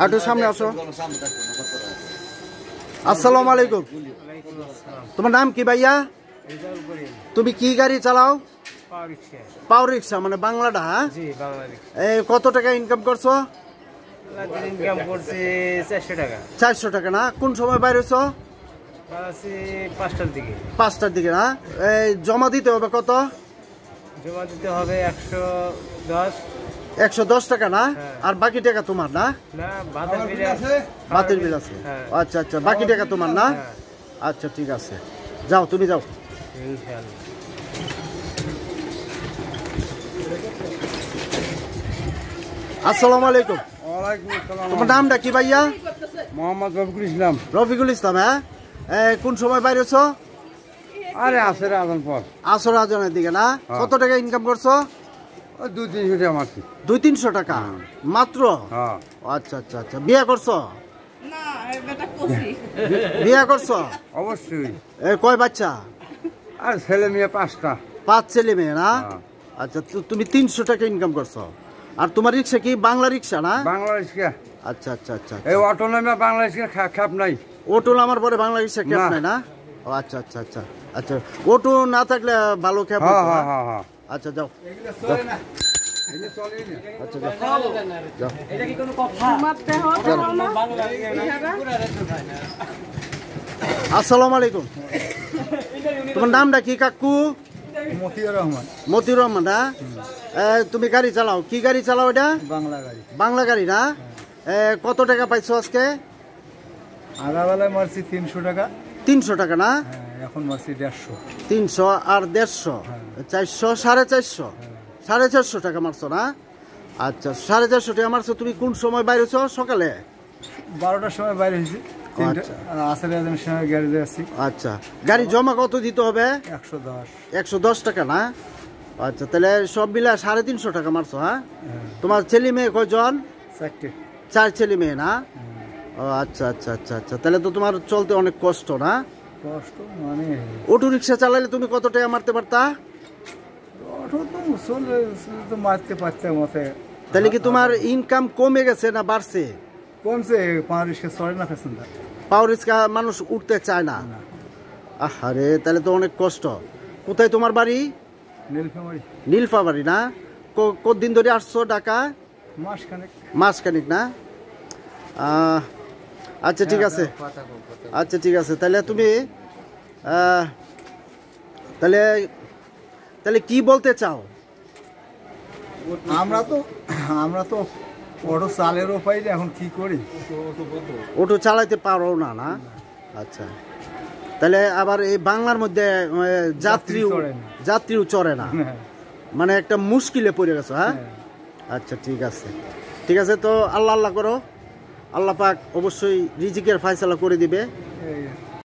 একটু সামনে আসো। আসসালামু আলাইকুম। তোমার নাম কি ভাইয়া? তুমি কি গাড়ি চালাও? পাওয়ার রিক্সা, মানে বাংলাটা? হ্যাঁ, কত টাকা ইনকাম করছো? 400 টাকা না? কোন সময় বাইর হইছো? 5টার দিকে না? জমা দিতে হবে কত? জমা দিতে হবে 110 টাকা না? আর বাকি টাকা তোমার না? বাতিল বিল আছে। আচ্ছা আচ্ছা, বাকি টাকা তোমার না? আচ্ছা ঠিক আছে, যাও তুমি যাও। আসসালামু আলাইকুম। তোমার নামটা কি ভাইয়া? মোহাম্মদ রফিকুল ইসলাম। রফিকুল ইসলাম। হ্যাঁ, কোন সময় বাইরে হচ্ছ? আরে আসর আজান পর। আসর আজানের দিকে না? কত টাকা ইনকাম করছো? 200-300 টাকা মারছি। 200-300 টাকা মাত্র? আচ্ছা আচ্ছা আচ্ছা। বিয়ে করছো? বিয়ে করছো? অবশ্যই। কয় বাচ্চা? আর ছেলে মেয়ে 5টা। 5 ছেলে মেয়ে না? আচ্ছা, তুমি 300 টাকা ইনকাম করছো। আর তোমার রিক্সা কি বাংলা রিক্সা না? বাংলা রিক্সা। আচ্ছা আচ্ছা আচ্ছা। এই অটো নামে বাংলা রিক্সা খ্যাপ নাই। অটো নামার পরে বাংলা রিক্সা খ্যাপ নাই না? ও আচ্ছা আচ্ছা আচ্ছা আচ্ছা। অটো না থাকলে ভালো খ্যাপ হতো। আচ্ছা যাও। আচ্ছা যাও। আসসালামু আলাইকুম। তোমার নামটা কি কাকু? মতিউর রহমান। মতিউর রহমান না? তুমি গাড়ি চালাও? কি গাড়ি চালাও এটা? বাংলা গাড়ি। বাংলা গাড়ি না? কত টাকা পাইছো আজকে? আগাবেলায় মারছি 300 টাকা। 300 টাকা না? এখন মারছি 150। 300 আর 150, 400, 450, 450 টাকা মারছো না? আচ্ছা, 450 টাকা মারছো। তুমি কোন সময় বাইরে হচ্ছ? সকালে 12টার সময় বাইরে হয়েছি। সময় গাড়ি যাচ্ছি। আচ্ছা, গাড়ি জমা কত দিতে হবে? 110। 110 টাকা না? আচ্ছা, তাহলে সব মিলে 350 টাকা মারছো। হ্যাঁ, তোমার ছেলে মেয়ে কয়জন? 4 ছেলে মেয়ে না? ও আচ্ছা আচ্ছা আচ্ছা আচ্ছা। তাহলে তো তোমার চলতে অনেক কষ্ট না? কষ্ট মানে অটো রিক্সা চালালে তুমি কত টাকা মারতে পারতা? অটো তো চলে তো মারতে পারতে মতে। তাহলে কি তোমার ইনকাম কমে গেছে না বাড়ছে? কমছে। পাওয়ার রিক্সা চলে না প্যাসেঞ্জার। পাওয়ার রিক্সা মানুষ উঠতে চায় না। আরে তাহলে তো অনেক কষ্ট। কোথায় তোমার বাড়ি? নীলফামারী। নীলফামারী না? কতদিন ধরে আসছো ঢাকা? মাসখানেক না? আচ্ছা ঠিক আছে। আচ্ছা ঠিক আছে। তাহলে তুমি তাহলে তাহলে কি বলতে চাও? আমরা তো অটো চালেরও পাইলে এখন কি করি? অটো চালাইতে পারো না? আচ্ছা, তাহলে আবার এই বাংলার মধ্যে যাত্রীও চড়ে না, মানে একটা মুশকিলে পড়ে গেছো। হ্যাঁ, আচ্ছা ঠিক আছে ঠিক আছে। তো আল্লাহ আল্লাহ করো, আল্লাহ পাক অবশ্যই রিজিকের ফয়সালা করে দিবে।